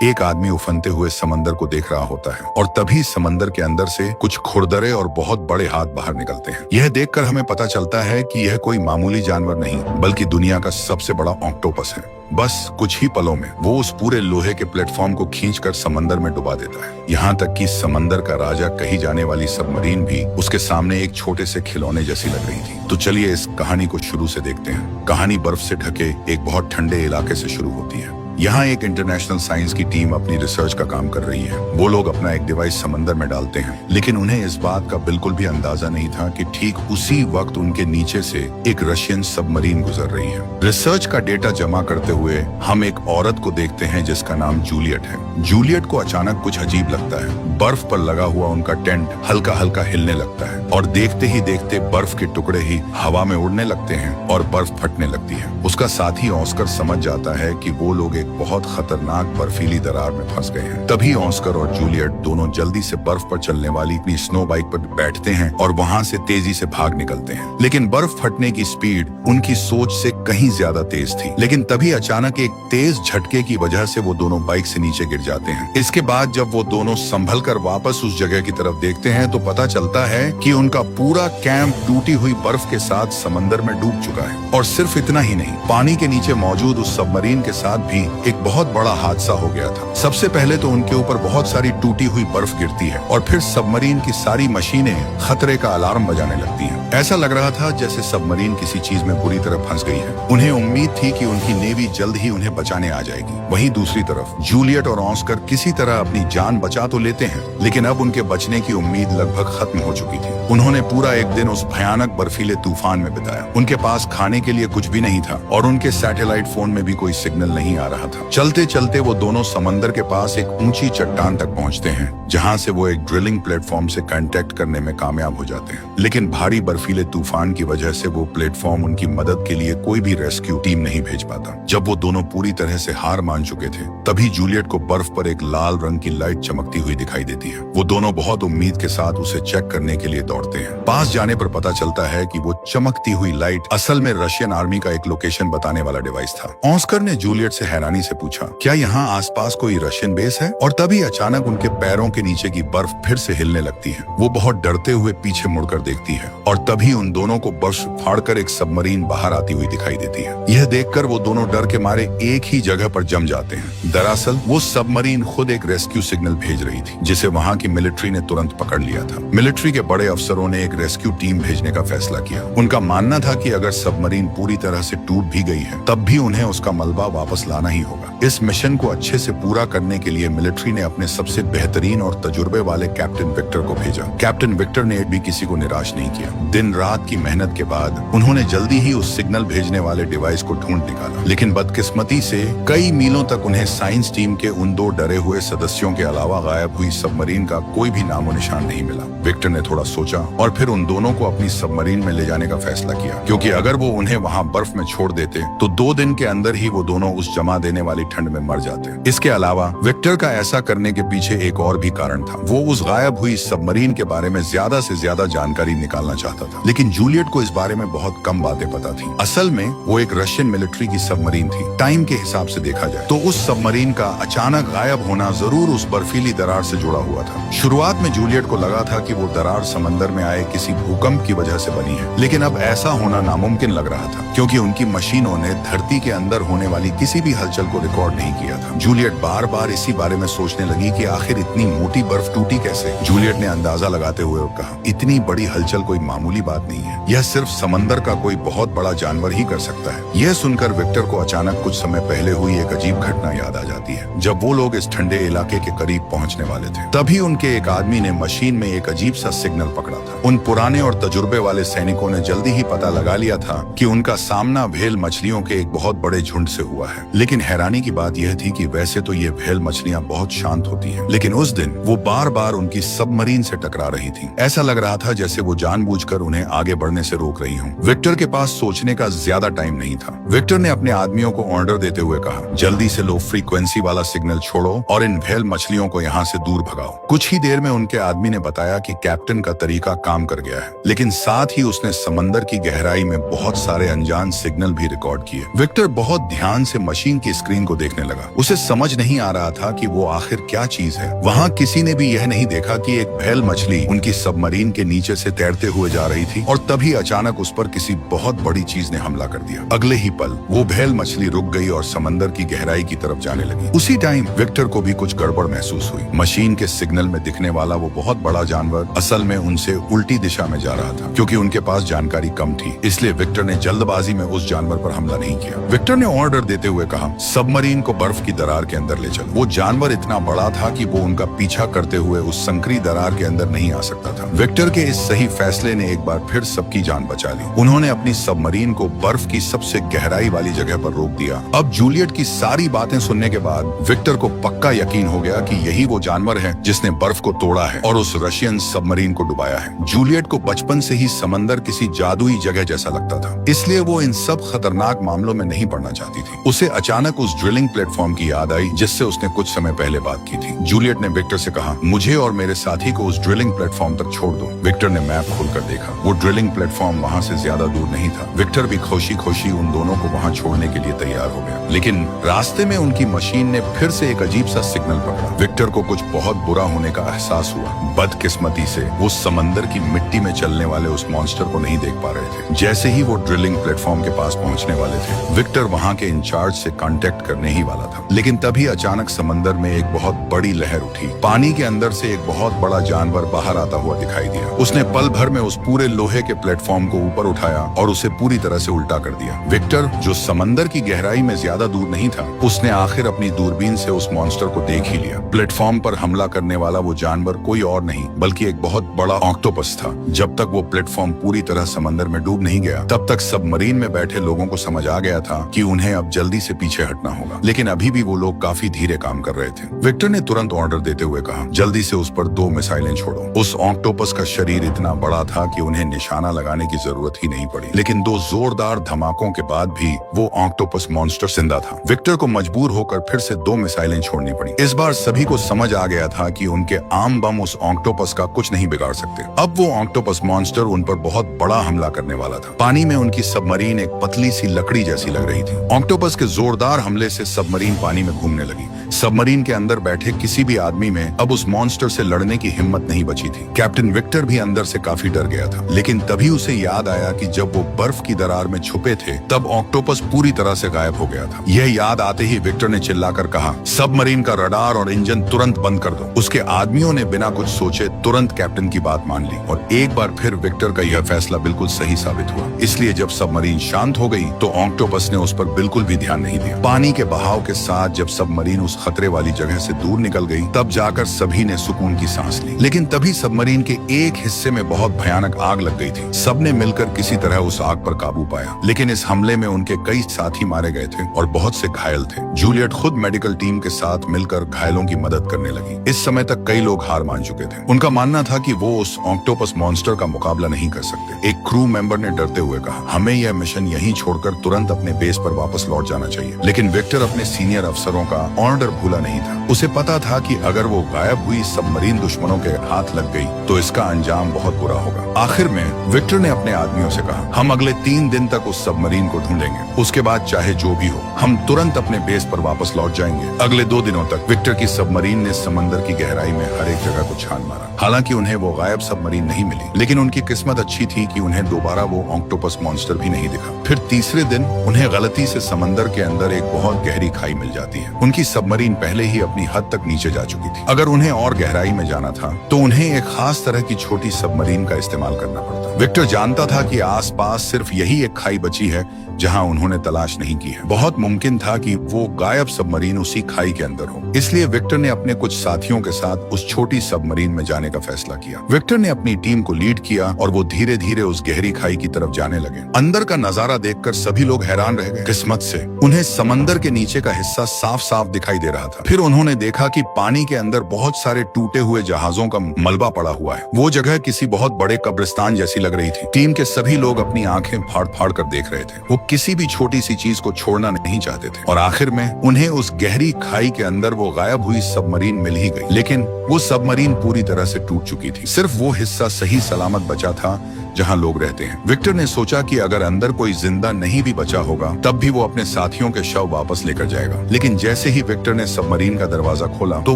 एक आदमी उफनते हुए समंदर को देख रहा होता है और तभी समंदर के अंदर से कुछ खुरदरे और बहुत बड़े हाथ बाहर निकलते हैं। यह देखकर हमें पता चलता है कि यह कोई मामूली जानवर नहीं बल्कि दुनिया का सबसे बड़ा ऑक्टोपस है। बस कुछ ही पलों में वो उस पूरे लोहे के प्लेटफॉर्म को खींचकर समंदर में डुबा देता है। यहाँ तक कि समंदर का राजा कही जाने वाली सबमरीन भी उसके सामने एक छोटे से खिलौने जैसी लग रही थी। तो चलिए इस कहानी को शुरू से देखते हैं। कहानी बर्फ से ढके एक बहुत ठंडे इलाके से शुरू होती है। यहाँ एक इंटरनेशनल साइंस की टीम अपनी रिसर्च का काम कर रही है। वो लोग अपना एक डिवाइस समंदर में डालते हैं, लेकिन उन्हें इस बात का बिल्कुल भी अंदाजा नहीं था कि ठीक उसी वक्त उनके नीचे से एक रशियन सबमरीन गुजर रही है। रिसर्च का डेटा जमा करते हुए हम एक औरत को देखते हैं जिसका नाम जूलियट है। जूलियट को अचानक कुछ अजीब लगता है। बर्फ पर लगा हुआ उनका टेंट हल्का हल्का हिलने लगता है और देखते ही देखते बर्फ के टुकड़े ही हवा में उड़ने लगते हैं और बर्फ फटने लगती है। उसका साथी ऑस्कर समझ जाता है कि वो लोग एक बहुत खतरनाक बर्फीली दरार में फंस गए हैं। तभी ऑस्कर और जूलियट दोनों जल्दी से बर्फ पर चलने वाली अपनी स्नो बाइक पर बैठते हैं और वहां से तेजी से भाग निकलते हैं। लेकिन बर्फ फटने की स्पीड उनकी सोच से कहीं ज्यादा तेज थी। लेकिन तभी अचानक एक तेज झटके की वजह से वो दोनों बाइक से नीचे गिर जाते हैं। इसके बाद जब वो दोनों संभल कर वापस उस जगह की तरफ देखते हैं तो पता चलता है कि उनका पूरा कैंप टूटी हुई बर्फ के साथ समंदर में डूब चुका है। और सिर्फ इतना ही नहीं, पानी के नीचे मौजूद उस सबमरीन के साथ भी एक बहुत बड़ा हादसा हो गया था। सबसे पहले तो उनके ऊपर बहुत सारी टूटी हुई बर्फ गिरती है और फिर सबमरीन की सारी मशीनें खतरे का अलार्म बजाने लगती हैं। ऐसा लग रहा था जैसे सबमरीन किसी चीज में बुरी तरह फंस गई है। उन्हें उम्मीद थी कि उनकी नेवी जल्द ही उन्हें बचाने आ जाएगी। वहीं दूसरी तरफ जूलियट और ऑस्कर किसी तरह अपनी जान बचा तो लेते हैं, लेकिन अब उनके बचने की उम्मीद लगभग खत्म हो चुकी थी। उन्होंने पूरा एक दिन उस भयानक बर्फीले तूफान में बिताया। उनके पास खाने के लिए कुछ भी नहीं था और उनके सैटेलाइट फोन में भी कोई सिग्नल नहीं आ रहा था। चलते चलते वो दोनों समंदर के पास एक ऊंची चट्टान तक पहुंचते हैं, जहां से वो एक ड्रिलिंग प्लेटफॉर्म से कांटेक्ट करने में कामयाब हो जाते हैं। लेकिन भारी बर्फीले तूफान की वजह से वो प्लेटफॉर्म उनकी मदद के लिए कोई भी रेस्क्यू टीम नहीं भेज पाता। जब वो दोनों पूरी तरह से हार मान चुके थे, तभी जूलियट को बर्फ पर एक लाल रंग की लाइट चमकती हुई दिखाई देती है। वो दोनों बहुत उम्मीद के साथ उसे चेक करने के लिए दौड़ते हैं। पास जाने पर पता चलता है कि वो चमकती हुई लाइट असल में रशियन आर्मी का एक लोकेशन बताने वाला डिवाइस था। ऑस्कर ने जूलियट से हैरानी से पूछा, क्या यहाँ आसपास कोई रशियन बेस है? और तभी अचानक उनके पैरों के नीचे की बर्फ फिर से हिलने लगती है। वो बहुत डरते हुए पीछे मुड़कर देखती है और तभी उन दोनों को बर्फ से फाड़कर एक सबमरीन बाहर आती हुई दिखाई देती है। यह देखकर वो दोनों डर के मारे एक ही जगह पर जम जाते हैं। दरअसल वो सबमरीन खुद एक रेस्क्यू सिग्नल भेज रही थी, जिसे वहाँ की मिलिट्री ने तुरंत पकड़ लिया था। मिलिट्री के बड़े अफसरों ने एक रेस्क्यू टीम भेजने का फैसला किया। उनका मानना था कि अगर सबमरीन पूरी तरह से टूट भी गई है, तब भी उन्हें उसका मलबा वापस लाना ही होगा। इस मिशन को अच्छे से पूरा करने के लिए मिलिट्री ने अपने सबसे बेहतरीन और तजुर्बे वाले कैप्टन विक्टर को भेजा। कैप्टन विक्टर ने भी किसी को निराश नहीं किया। दिन रात की मेहनत के बाद उन्होंने जल्दी ही उस सिग्नल भेजने वाले डिवाइस को ढूंढ निकाला। लेकिन बदकिस्मती से कई मीलों तक उन्हें साइंस टीम के उन दो डरे हुए सदस्यों के अलावा गायब हुई सबमरीन का कोई भी नामो निशान नहीं मिला। विक्टर ने थोड़ा सोचा और फिर उन दोनों को अपनी सबमरीन में ले जाने का फैसला किया, क्योंकि अगर वो उन्हें वहाँ बर्फ में छोड़ देते तो 2 दिन के अंदर ही वो दोनों उस जमा देने वाली ठंड में मर जाते। इसके अलावा विक्टर का ऐसा करने के पीछे एक और भी कारण था। वो उस गायब हुई सबमरीन के बारे में ज्यादा से ज्यादा जानकारी निकालना चाहता था, लेकिन जूलियट को इस बारे में बहुत कम बातें पता थी। असल में वो एक रशियन मिलिट्री की सबमरीन थी। टाइम के हिसाब से देखा जाए तो उस सबमरीन का अचानक गायब होना जरूर उस बर्फीली दरार से जुड़ा हुआ था। शुरुआत में जूलियट को लगा था कि वो दरार समंदर में आए किसी भूकंप की वजह से बनी है, लेकिन अब ऐसा होना नामुमकिन लग रहा था, क्योंकि उनकी मशीनों ने धरती के अंदर होने वाली किसी भी हलचल को रिकॉर्ड नहीं किया था। जूलियट बार बार इसी बारे में सोचने लगी कि आखिर इतनी मोटी बर्फ टूटी कैसे। जूलियट ने अंदाजा लगाते हुए कहा, इतनी बड़ी हलचल कोई मामूली बात नहीं है। यह सिर्फ समंदर का कोई बहुत बड़ा जानवर ही कर सकता है। यह सुनकर विक्टर को अचानक कुछ समय पहले हुई एक अजीब घटना याद आ जाती है। जब वो लोग इस ठंडे इलाके के करीब पहुंचने वाले थे, तभी उनके एक आदमी ने मशीन में एक अजीब सा सिग्नल पकड़ा था। उन पुराने और तजुर्बे वाले सैनिकों ने जल्दी ही पता लगा लिया था कि उनका सामना व्हेल मछलियों के एक बहुत बड़े झुंड से हुआ है। लेकिन हैरानी की बात यह थी कि वैसे तो ये व्हेल मछलियां बहुत शांत होती हैं, लेकिन उस दिन वो बार बार उनकी सबमरीन से टकरा रही थी। ऐसा लग रहा था जैसे वो जानबूझकर उन्हें आगे बढ़ने से रोक रही हूँ। विक्टर के पास सोचने का ज्यादा टाइम नहीं था। विक्टर ने अपने आदमियों को ऑर्डर देते हुए कहा, जल्दी से लो फ्रीक्वेंसी वाला सिग्नल छोड़ो और इन व्हेल मछलियों को यहाँ से दूर भगाओ। कुछ ही देर में उनके आदमी ने बताया कि कैप्टन का तरीका काम कर गया है, लेकिन साथ ही उसने समंदर की गहराई में बहुत सारे अनजान सिग्नल भी रिकॉर्ड किए। विक्टर बहुत ध्यान से मशीन की स्क्रीन को देखने लगा। उसे समझ नहीं आ रहा था कि वो आखिर क्या चीज है। वहाँ किसी ने भी यह नहीं देखा कि एक व्हेल मछली उनकी सबमरीन के नीचे से तैरते हुए जा रही थी और तभी अचानक उस पर किसी बहुत बड़ी चीज ने हमला कर दिया। अगले ही पल वो व्हेल मछली रुक गई और समंदर की गहराई की तरफ जाने लगी। उसी टाइम विक्टर को भी कुछ गड़बड़ महसूस हुई। मशीन के सिग्नल में दिखने वाला वो बहुत बड़ा जानवर असल में उनसे उल्टी दिशा में जा रहा था। क्योंकि उनके पास जानकारी कम थी, इसलिए विक्टर ने जल्दबाजी में उस जानवर पर हमला नहीं किया। विक्टर ने ऑर्डर देते हुए कहा, सबमरीन को बर्फ की दरार के अंदर ले चलो। वो जानवर इतना बड़ा था कि वो उनका पीछा करते हुए उस संकरी दरार के अंदर नहीं आ सकता था। विक्टर के इस सही फैसले ने एक बार फिर सबकी जान बचा ली। उन्होंने अपनी सबमरीन को बर्फ की सबसे गहराई वाली जगह पर रोक दिया। अब जूलियट की सारी बातें सुनने के बाद विक्टर को पक्का यकीन हो गया कि यही वो जानवर है जिसने बर्फ को तोड़ा है और उस रशियन सबमरीन को डुबाया है। जूलियट को बचपन से ही समंदर किसी जादुई जगह जैसा लगता था, इसलिए वो इन सब खतरनाक मामलों में नहीं पड़ना चाहती थी। उसे अचानक उस ड्रिलिंग प्लेटफॉर्म की याद आई जिससे उसने कुछ समय पहले बात की थी। जूलियट ने विक्टर से कहा, मुझे और मेरे साथी को उस ड्रिलिंग प्लेटफॉर्म तक छोड़ दो। विक्टर ने मैप खोलकर देखा, वो ड्रिलिंग प्लेटफॉर्म वहाँ से ज्यादा दूर नहीं था। विक्टर भी खुशी खुशी उन दोनों को वहाँ छोड़ने के लिए तैयार हो गया, लेकिन रास्ते में उनकी मशीन ने फिर से एक अजीब सा सिग्नल पकड़ा। विक्टर को कुछ बहुत बुरा होने का एहसास हुआ। बदकिस्मती से वो समंदर की मिट्टी में चलने वाले उस मॉन्स्टर को नहीं देख पा रहे थे। जैसे ही वो ड्रिलिंग प्लेटफॉर्म के पास पहुंचने वाले थे, विक्टर वहां के इंचार्ज से कांटेक्ट करने ही वाला था, लेकिन तभी अचानक समंदर में एक बहुत बड़ी लहर उठी। पानी के अंदर से एक बहुत बड़ा जानवर बाहर आता हुआ दिखाई दिया। उसने पल भर में उस पूरे लोहे के प्लेटफॉर्म को ऊपर उठाया और उसे पूरी तरह से उल्टा कर दिया। विक्टर, जो समंदर की गहराई में ज्यादा दूर नहीं था, उसने आखिर अपनी दूरबीन से उस मॉन्स्टर को देख ही लिया। प्लेटफॉर्म पर हमला करने वाला वो जानवर कोई और नहीं बल्कि एक बहुत बड़ा ऑक्टोपस था। जब तक वो प्लेटफॉर्म पूरी तरह समंदर में डूब नहीं गया, तब तक सबमरीन में बैठे लोगों को समझ आ गया था कि उन्हें अब जल्दी से पीछे हटना होगा, लेकिन अभी भी वो लोग काफी धीरे काम कर रहे थे। विक्टर ने तुरंत ऑर्डर देते हुए कहा, जल्दी से उस पर 2 मिसाइलें छोड़ो। उस ऑक्टोपस का शरीर इतना बड़ा था कि उन्हें निशाना लगाने की जरूरत ही नहीं पड़ी, लेकिन 2 जोरदार धमाकों के बाद भी वो ऑक्टोपस मॉन्स्टर जिंदा था। विक्टर को मजबूर होकर फिर से 2 मिसाइलें छोड़नी पड़ी। इस बार सभी को समझ आ गया था कि उनके आम बम उस ऑक्टोपस का कुछ नहीं बिगाड़ सकते। अब वो ऑक्टोपस मॉन्स्टर उन पर बहुत बड़ा हमला करने वाला था। पानी में उनकी सबमरीन एक पतली सी लकड़ी जैसी लग रही थी। ऑक्टोपस के जोरदार हमले से सबमरीन पानी में घूमने लगी। सबमरीन के अंदर बैठे किसी भी आदमी में अब उस मॉन्स्टर से लड़ने की हिम्मत नहीं बची थी। कैप्टन विक्टर भी अंदर से काफी डर गया था, लेकिन तभी उसे याद आया कि जब वो बर्फ की दरार में छुपे थे, तब ऑक्टोपस पूरी तरह से गायब हो गया था। यह याद आते ही विक्टर ने चिल्लाकर कहा, सबमरीन का रडार और इंजन तुरंत बंद कर दो। उसके आदमियों ने बिना कुछ सोचे तुरंत कैप्टन की बात मान ली और एक बार फिर विक्टर का यह फैसला बिल्कुल सही साबित हुआ। इसलिए जब सबमरीन शांत हो गई तो ऑक्टोपस ने उस पर बिल्कुल भी ध्यान नहीं दिया। पानी के बहाव के साथ जब सबमरीन उस खतरे वाली जगह से दूर निकल गई, तब जाकर सभी ने सुकून की सांस ली। लेकिन तभी सबमरीन के एक हिस्से में बहुत भयानक आग लग गई थी। सबने मिलकर किसी तरह उस आग पर काबू पाया, लेकिन इस हमले में उनके कई साथी मारे गए थे और बहुत से घायल थे। जूलियट खुद मेडिकल टीम के साथ मिलकर घायलों की मदद करने लगी। इस समय तक कई लोग हार मान चुके थे। उनका मानना था कि वो उस ऑक्टोपस मॉन्स्टर का मुकाबला नहीं कर सकते। एक क्रू मेंबर ने डरते हुए कहा, हमें यह मिशन यहीं छोड़कर तुरंत अपने बेस पर वापस लौट जाना चाहिए। लेकिन विक्टर अपने सीनियर अफसरों का ऑर्डर भूला नहीं था। उसे पता था कि अगर वो गायब हुई सबमरीन दुश्मनों के हाथ लग गई तो इसका अंजाम बहुत बुरा होगा। आखिर में विक्टर ने अपने आदमियों से कहा, हम अगले 3 दिन तक उस सबमरीन को ढूंढेंगे। उसके बाद चाहे जो भी हो, हम तुरंत अपने बेस पर वापस लौट जाएंगे। अगले 2 दिनों तक विक्टर की सबमरीन ने समंदर की गहराई में हर एक जगह को छान मारा। हालांकि उन्हें वो गायब सबमरीन नहीं मिली, लेकिन उनकी किस्मत अच्छी थी कि उन्हें दोबारा वो ऑक्टोपस मॉन्स्टर भी नहीं दिखा। फिर तीसरे दिन उन्हें गलती से समंदर के अंदर एक बहुत गहरी खाई मिल जाती है। उनकी सबमरीन पहले ही अपनी हद तक नीचे जा चुकी थी। अगर उन्हें और गहराई में जाना था तो उन्हें एक खास तरह की छोटी सबमरीन का इस्तेमाल करना पड़ता। विक्टर जानता था कि आसपास सिर्फ यही एक खाई बची है जहां उन्होंने तलाश नहीं की है। बहुत मुमकिन था कि वो गायब सबमरीन उसी खाई के अंदर हो। इसलिए विक्टर ने अपने कुछ साथियों के साथ उस छोटी सबमरीन में जाने का फैसला किया। विक्टर ने अपनी टीम को लीड किया और वो धीरे धीरे उस गहरी खाई की तरफ जाने लगे। अंदर का नजारा देखकर सभी लोग हैरान रह गए। किस्मत से उन्हें समंदर के नीचे का हिस्सा साफ साफ दिखाई दे रहा था। फिर उन्होंने देखा कि पानी के अंदर बहुत सारे टूटे हुए जहाजों का मलबा पड़ा हुआ है। वो जगह किसी बहुत बड़े कब्रिस्तान जैसी लग रही थी। टीम के सभी लोग अपनी आंखें फाड़ फाड़ कर देख रहे थे। वो किसी भी छोटी सी चीज को छोड़ना नहीं चाहते थे और आखिर में उन्हें उस गहरी खाई के अंदर वो गायब हुई सबमरीन मिल ही गई। लेकिन वो सबमरीन पूरी तरह से टूट चुकी थी। सिर्फ वो हिस्सा सही सलामत बचा था जहाँ लोग रहते हैं। विक्टर ने सोचा कि अगर अंदर कोई जिंदा नहीं भी बचा होगा तब भी वो अपने साथियों के शव वापस लेकर जाएगा। लेकिन जैसे ही विक्टर ने सबमरीन का दरवाजा खोला तो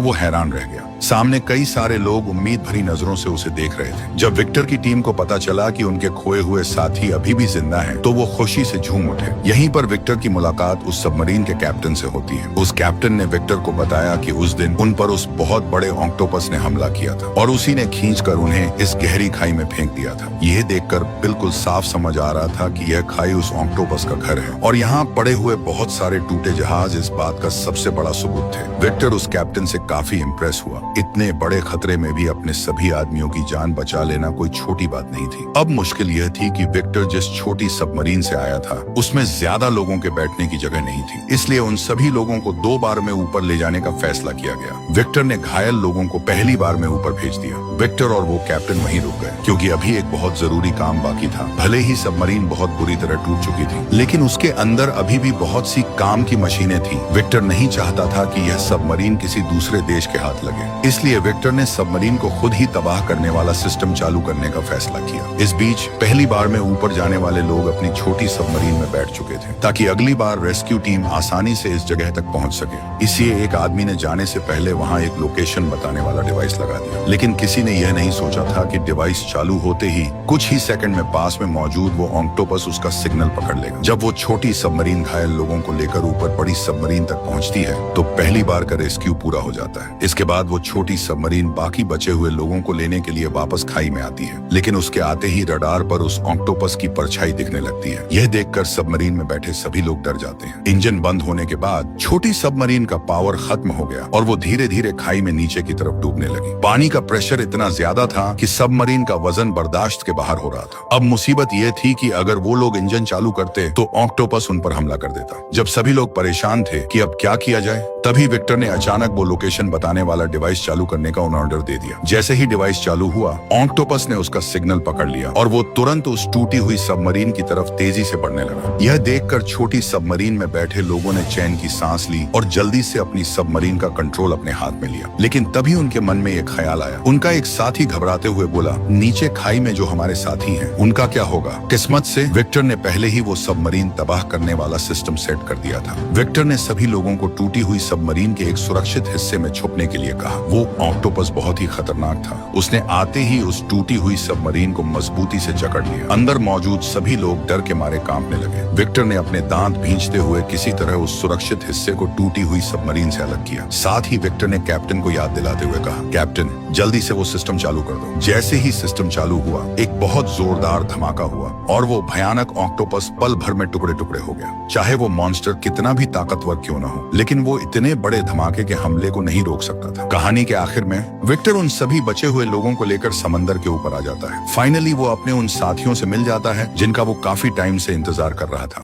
वो हैरान रह गया। सामने कई सारे लोग उम्मीद भरी नजरों से उसे देख रहे थे। जब विक्टर की टीम को पता चला कि उनके खोए हुए साथी अभी भी जिंदा हैं, तो वो खुशी से झूम उठे। यहीं पर विक्टर की मुलाकात उस सबमरीन के कैप्टन से होती है। उस कैप्टन ने विक्टर को बताया कि उस दिन उन पर उस बहुत बड़े ऑक्टोपस ने हमला किया था और उसी ने खींचकर उन्हें इस गहरी खाई में फेंक दिया था। यह देखकर बिल्कुल साफ समझ आ रहा था कि यह खाई उस ऑक्टोपस का घर है और यहाँ पड़े हुए बहुत सारे टूटे जहाज इस बात का सबसे बड़ा सबूत थे। विक्टर उस कैप्टन से काफी इम्प्रेस हुआ। इतने बड़े खतरे में भी अपने सभी आदमियों की जान बचा लेना कोई छोटी बात नहीं थी। अब मुश्किल यह थी कि विक्टर जिस छोटी सबमरीन से आया था उसमें ज्यादा लोगों के बैठने की जगह नहीं थी, इसलिए उन सभी लोगों को 2 बार में ऊपर ले जाने का फैसला किया गया। विक्टर ने घायल लोगों को पहली बार में ऊपर भेज दिया। विक्टर और वो कैप्टन वहीं रुक गए क्योंकि अभी एक बहुत जरूरी काम बाकी था। भले ही सबमरीन बहुत बुरी तरह टूट चुकी थी, लेकिन उसके अंदर अभी भी बहुत सी काम की मशीनें थी। विक्टर नहीं चाहता था कि यह सबमरीन किसी दूसरे देश के हाथ लगे, इसलिए विक्टर ने सबमरीन को खुद ही तबाह करने वाला सिस्टम चालू करने का फैसला किया। इस बीच पहली बार में ऊपर जाने वाले लोग अपनी छोटी सबमरीन में बैठ चुके थे ताकि अगली बार रेस्क्यू टीम आसानी से इस जगह तक पहुंच सके। इसलिए एक आदमी ने जाने से पहले वहां एक लोकेशन बताने वाला डिवाइस लगा दिया, लेकिन किसी ने यह नहीं सोचा था कि डिवाइस चालू होते ही कुछ ही सेकंड में पास में मौजूद वो ऑक्टोपस उसका सिग्नल पकड़ लेगा। जब वो छोटी सबमरीन घायल लोगों को लेकर ऊपर बड़ी सबमरीन तक पहुंचती है तो पहली बार का रेस्क्यू पूरा हो जाता है। इसके बाद वो छोटी सबमरीन बाकी बचे हुए लोगों को लेने के लिए वापस खाई में आती है, लेकिन उसके आते ही रडार पर उस ऑक्टोपस की परछाई दिखने लगती है। यह देखकर सबमरीन में बैठे सभी लोग डर जाते हैं। इंजन बंद होने के बाद छोटी सबमरीन का पावर खत्म हो गया और वो धीरे धीरे खाई में नीचे की तरफ डूबने लगी। पानी का प्रेशर इतना ज्यादा था कि सबमरीन का वजन बर्दाश्त के बाहर हो रहा था। अब मुसीबत यह थी कि अगर वो लोग इंजन चालू करते तो ऑक्टोपस उन पर हमला कर देता। जब सभी लोग परेशान थे कि अब क्या किया जाए, तभी विक्टर ने अचानक वो लोकेशन बताने वाला डिवाइस चालू करने का ऑर्डर दे दिया। जैसे ही डिवाइस चालू हुआ, ऑक्टोपस ने उसका सिग्नल पकड़ लिया और वो तुरंत उस टूटी हुई सबमरीन की तरफ तेजी से बढ़ने लगा। यह देखकर छोटी सबमरीन में बैठे लोगों ने चैन की सांस ली और जल्दी से अपनी सबमरीन का कंट्रोल अपने हाथ में लिया। लेकिन तभी उनके मन में एक ख्याल आया। उनका एक साथी घबराते हुए बोला, नीचे खाई में जो हमारे साथी हैं, उनका क्या होगा? किस्मत से विक्टर ने पहले ही वो सबमरीन तबाह करने वाला सिस्टम सेट कर दिया था। विक्टर ने सभी लोगों को टूटी हुई सबमरीन के एक सुरक्षित हिस्से में छुपने के लिए कहा। वो ऑक्टोपस बहुत ही खतरनाक था। उसने आते ही उस टूटी हुई सबमरीन को मजबूती से जकड़ लिया। अंदर मौजूद सभी लोग डर के मारे कांपने लगे। विक्टर ने अपने दांत भींचते हुए किसी तरह उस सुरक्षित हिस्से को टूटी हुई सबमरीन से अलग किया। साथ ही विक्टर ने कैप्टन को याद दिलाते हुए कहा, कैप्टन जल्दी से वो सिस्टम चालू कर दो। जैसे ही सिस्टम चालू हुआ, एक बहुत जोरदार धमाका हुआ और वो भयानक ऑक्टोपस पल भर में टुकड़े टुकड़े हो गया। चाहे वो मॉन्स्टर कितना भी ताकतवर क्यों न हो, लेकिन वो इतने बड़े धमाके के हमले को नहीं रोक सकता था। कहानी के आखिर में विक्टर उन सभी बचे हुए लोगों को लेकर समंदर के ऊपर आ जाता है। फाइनली वो अपने उन साथियों से मिल जाता है जिनका वो काफी टाइम से इंतजार कर रहा था।